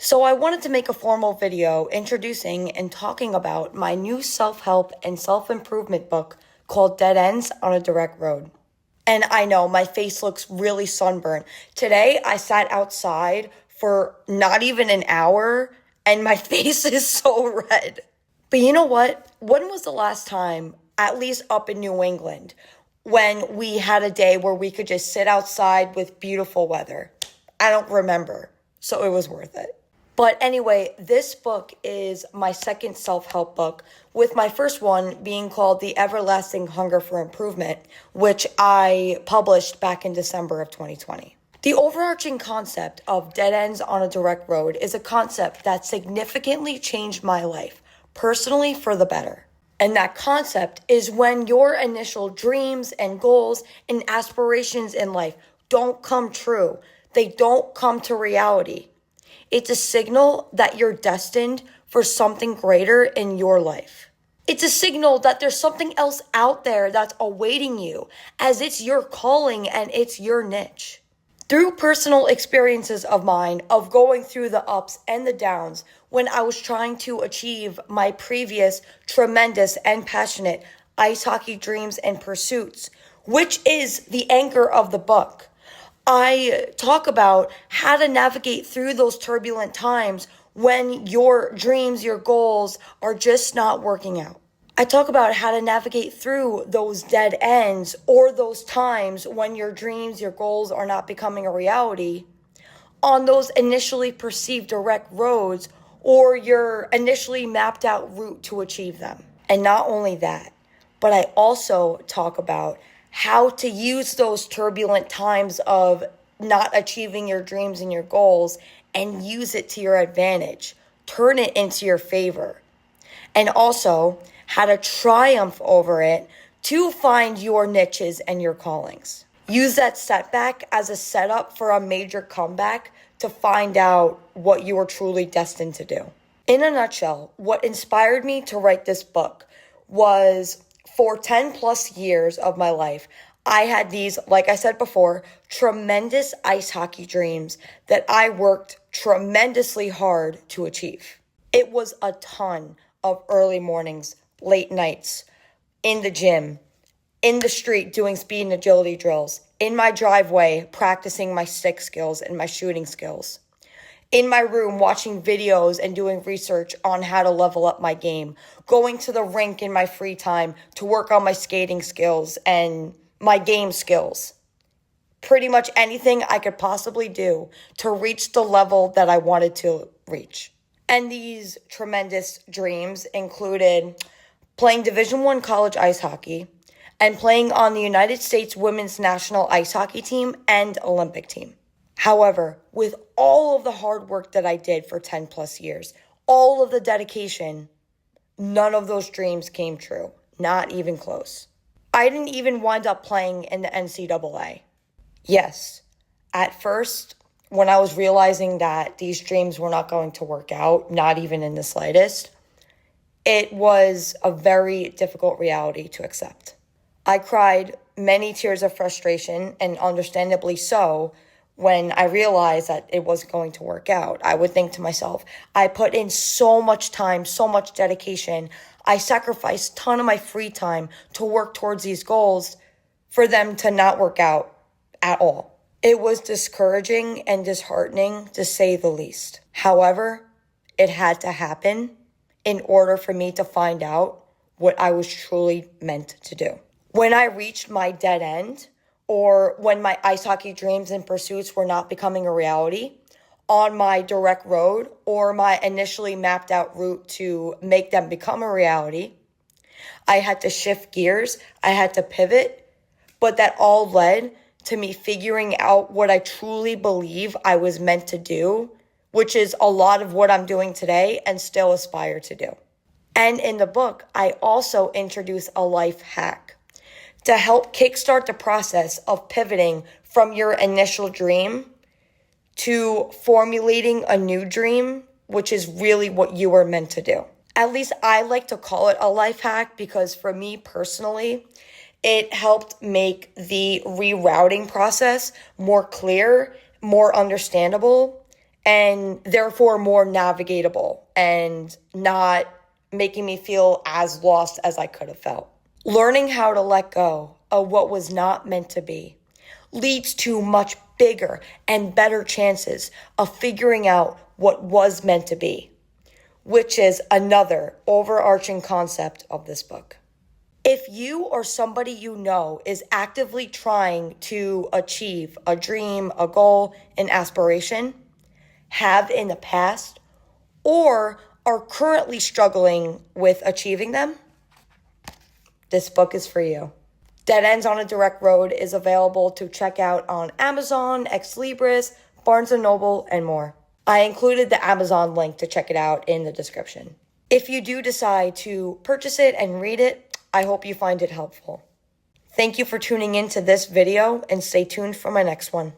So I wanted to make a formal video introducing and talking about my new self-help and self-improvement book called Dead Ends on a Direct Road. And I know my face looks really sunburned. Today I sat outside for not even an hour and my face is so red. But you know what? When was the last time, at least up in New England, when we had a day where we could just sit outside with beautiful weather? I don't remember, so it was worth it. But anyway, this book is my second self-help book, with my first one being called The Everlasting Hunger for Improvement, which I published back in December of 2020. The overarching concept of dead ends on a direct road is a concept that significantly changed my life, personally for the better. And that concept is when your initial dreams and goals and aspirations in life don't come true. They don't come to reality. It's a signal that you're destined for something greater in your life. It's a signal that there's something else out there that's awaiting you, as it's your calling and it's your niche. Through personal experiences of mine of going through the ups and the downs when I was trying to achieve my previous tremendous and passionate ice hockey dreams and pursuits, which is the anchor of the book, I talk about how to navigate through those turbulent times when your dreams, your goals are just not working out. I talk about how to navigate through those dead ends or those times when your dreams, your goals are not becoming a reality on those initially perceived direct roads or your initially mapped out route to achieve them. And not only that, but I also talk about how to use those turbulent times of not achieving your dreams and your goals and use it to your advantage. Turn it into your favor. And also how to triumph over it to find your niches and your callings. Use that setback as a setup for a major comeback to find out what you are truly destined to do. In a nutshell, what inspired me to write this book was for 10 plus years of my life, I had these, like I said before, tremendous ice hockey dreams that I worked tremendously hard to achieve. It was a ton of early mornings, late nights, in the gym, in the street doing speed and agility drills, in my driveway practicing my stick skills and my shooting skills, in my room watching videos and doing research on how to level up my game, going to the rink in my free time to work on my skating skills and my game skills. Pretty much anything I could possibly do to reach the level that I wanted to reach. And these tremendous dreams included playing Division I college ice hockey and playing on the United States women's national ice hockey team and Olympic team. However, with all of the hard work that I did for 10 plus years, all of the dedication, none of those dreams came true. Not even close. I didn't even wind up playing in the NCAA. Yes, at first, when I was realizing that these dreams were not going to work out, not even in the slightest, it was a very difficult reality to accept. I cried many tears of frustration, and understandably so, when I realized that it wasn't going to work out. I would think to myself, I put in so much time, so much dedication. I sacrificed a ton of my free time to work towards these goals for them to not work out at all. It was discouraging and disheartening, to say the least. However, it had to happen in order for me to find out what I was truly meant to do. When I reached my dead end, or when my ice hockey dreams and pursuits were not becoming a reality, on my direct road or my initially mapped out route to make them become a reality, I had to shift gears, I had to pivot, but that all led to me figuring out what I truly believe I was meant to do, which is a lot of what I'm doing today and still aspire to do. And in the book, I also introduce a life hack to help kickstart the process of pivoting from your initial dream to formulating a new dream, which is really what you were meant to do. At least I like to call it a life hack because for me personally, it helped make the rerouting process more clear, more understandable, and therefore more navigatable and not making me feel as lost as I could have felt. Learning how to let go of what was not meant to be leads to much bigger and better chances of figuring out what was meant to be, which is another overarching concept of this book. If you or somebody you know is actively trying to achieve a dream, a goal, an aspiration, have in the past, or are currently struggling with achieving them, this book is for you. Dead Ends on a Direct Road is available to check out on Amazon, Ex Libris, Barnes & Noble, and more. I included the Amazon link to check it out in the description. If you do decide to purchase it and read it, I hope you find it helpful. Thank you for tuning in to this video and stay tuned for my next one.